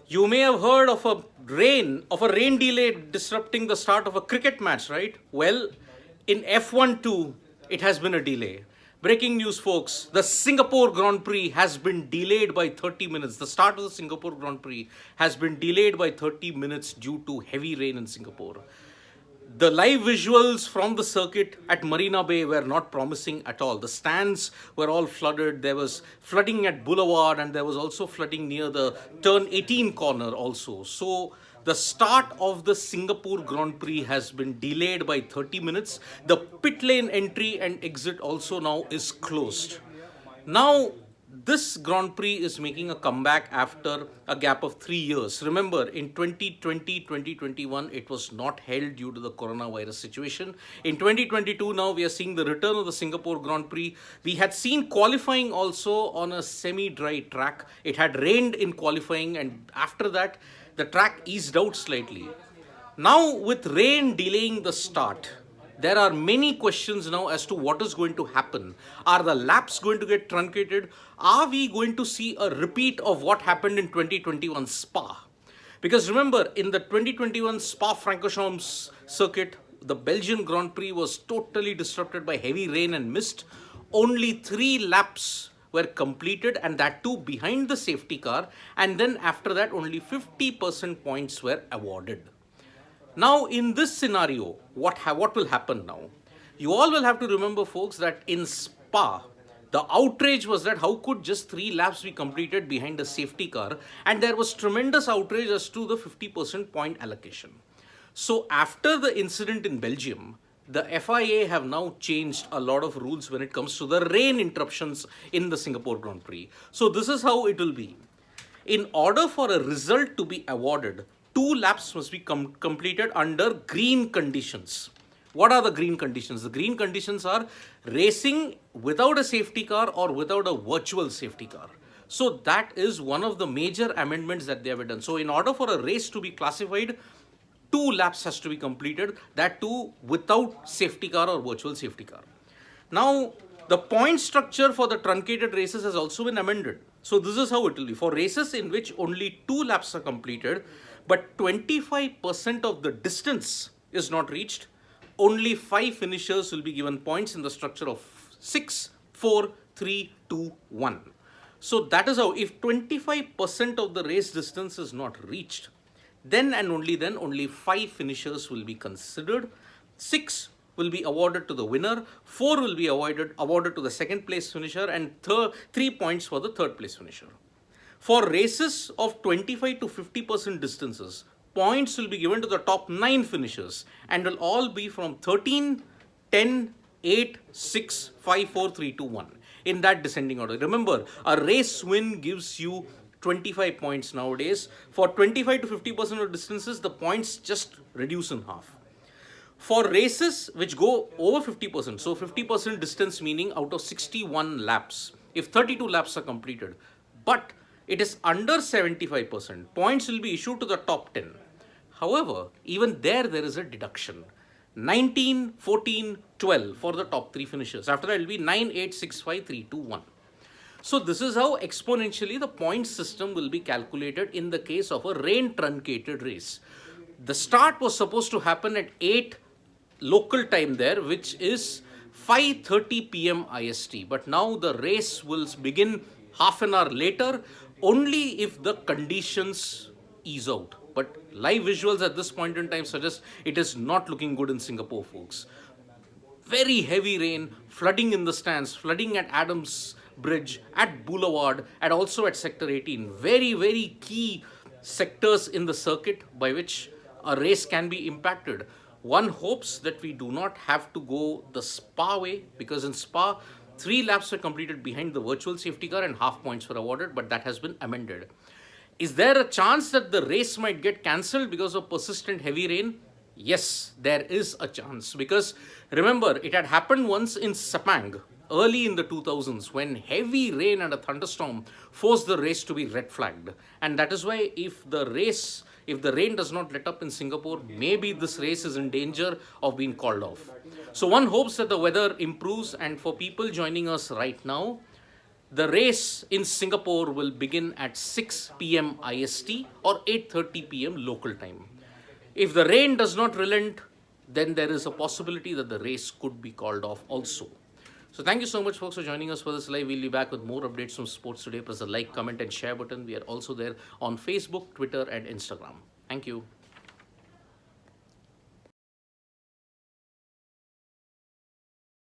You may have heard of a rain delay disrupting the start of a cricket match, right? Well, in F1 too, it has been a delay. Breaking news, folks. The Singapore Grand Prix has been delayed by 30 minutes. The start of the Singapore Grand Prix has been delayed by 30 minutes due to heavy rain in Singapore. The live visuals from the circuit at Marina Bay were not promising at all. The stands were all flooded. There was flooding at Boulevard, and there was also flooding near the turn 18 corner also. So the start of the Singapore Grand Prix has been delayed by 30 minutes. The pit lane entry and exit also now is closed. Now, this Grand Prix is making a comeback after a gap of 3 years. Remember, in 2020, 2021, it was not held due to the coronavirus situation. In 2022, now we are seeing the return of the Singapore Grand Prix. We had seen qualifying also on a semi-dry track. It had rained in qualifying, and after that, the track eased out slightly. Now, with rain delaying the start, there are many questions now as to what is going to happen. Are the laps going to get truncated? Are we going to see a repeat of what happened in 2021 Spa? Because remember, in the 2021 Spa-Francorchamps circuit, the Belgian Grand Prix was totally disrupted by heavy rain and mist. Only 3 laps were completed, and that too behind the safety car. And then after that, only 50% points were awarded. Now, in this scenario, what will happen now? You all will have to remember, folks, that in Spa, the outrage was that how could just 3 laps be completed behind a safety car, and there was tremendous outrage as to the 50% point allocation. So after the incident in Belgium, the FIA have now changed a lot of rules when it comes to the rain interruptions in the Singapore Grand Prix. So this is how it will be. In order for a result to be awarded, 2 laps must be completed under green conditions. What are the green conditions? The green conditions are racing without a safety car or without a virtual safety car. So that is one of the major amendments that they have done. So in order for a race to be classified, 2 laps has to be completed, that too without safety car or virtual safety car. Now, the point structure for the truncated races has also been amended. So this is how it will be. For races in which only 2 laps are completed, but 25% of the distance is not reached, only 5 finishers will be given points in the structure of 6, 4, 3, 2, 1. So that is how, if 25% of the race distance is not reached, then and only then only 5 finishers will be considered. 6 will be awarded to the winner, 4 will be awarded to the second place finisher, and 3 points for the third place finisher. For races of 25 to 50% distances, points will be given to the top 9 finishers and will all be from 13, 10, 8, 6, 5, 4, 3, 2, 1 in that descending order. Remember, a race win gives you 25 points nowadays. For 25 to 50% of distances, the points just reduce in half. For races which go over 50%, so 50% distance meaning out of 61 laps, if 32 laps are completed, but it is under 75%, points will be issued to the top 10. However, even there is a deduction. 19, 14, 12 for the top 3 finishers. After that, it will be 9, 8, 6, 5, 3, 2, 1. So this is how exponentially the point system will be calculated in the case of a rain truncated race. The start was supposed to happen at 8 local time there, which is 5:30 p.m. IST. But now the race will begin half an hour later, only if the conditions ease out. But live visuals at this point in time suggest it is not looking good in Singapore, folks. Very heavy rain, flooding in the stands, flooding at Adams Bridge, at Boulevard, and also at Sector 18. Very, very key sectors in the circuit by which a race can be impacted. One hopes that we do not have to go the Spa way, because in Spa, 3 laps were completed behind the virtual safety car and half points were awarded, but that has been amended. Is there a chance that the race might get cancelled because of persistent heavy rain? Yes, there is a chance, because remember, it had happened once in Sepang early in the 2000s when heavy rain and a thunderstorm forced the race to be red flagged. And that is why if the rain does not let up in Singapore, maybe this race is in danger of being called off. So one hopes that the weather improves. And for people joining us right now, The race in Singapore will begin at 6 p.m. IST or 8:30 p.m. local time. If the rain does not relent, then there is a possibility that the race could be called off also. So thank you so much, folks, for joining us for this live. We'll be back with more updates from sports today. Press the like, comment, and share button. We are also there on Facebook, Twitter, and Instagram. Thank you.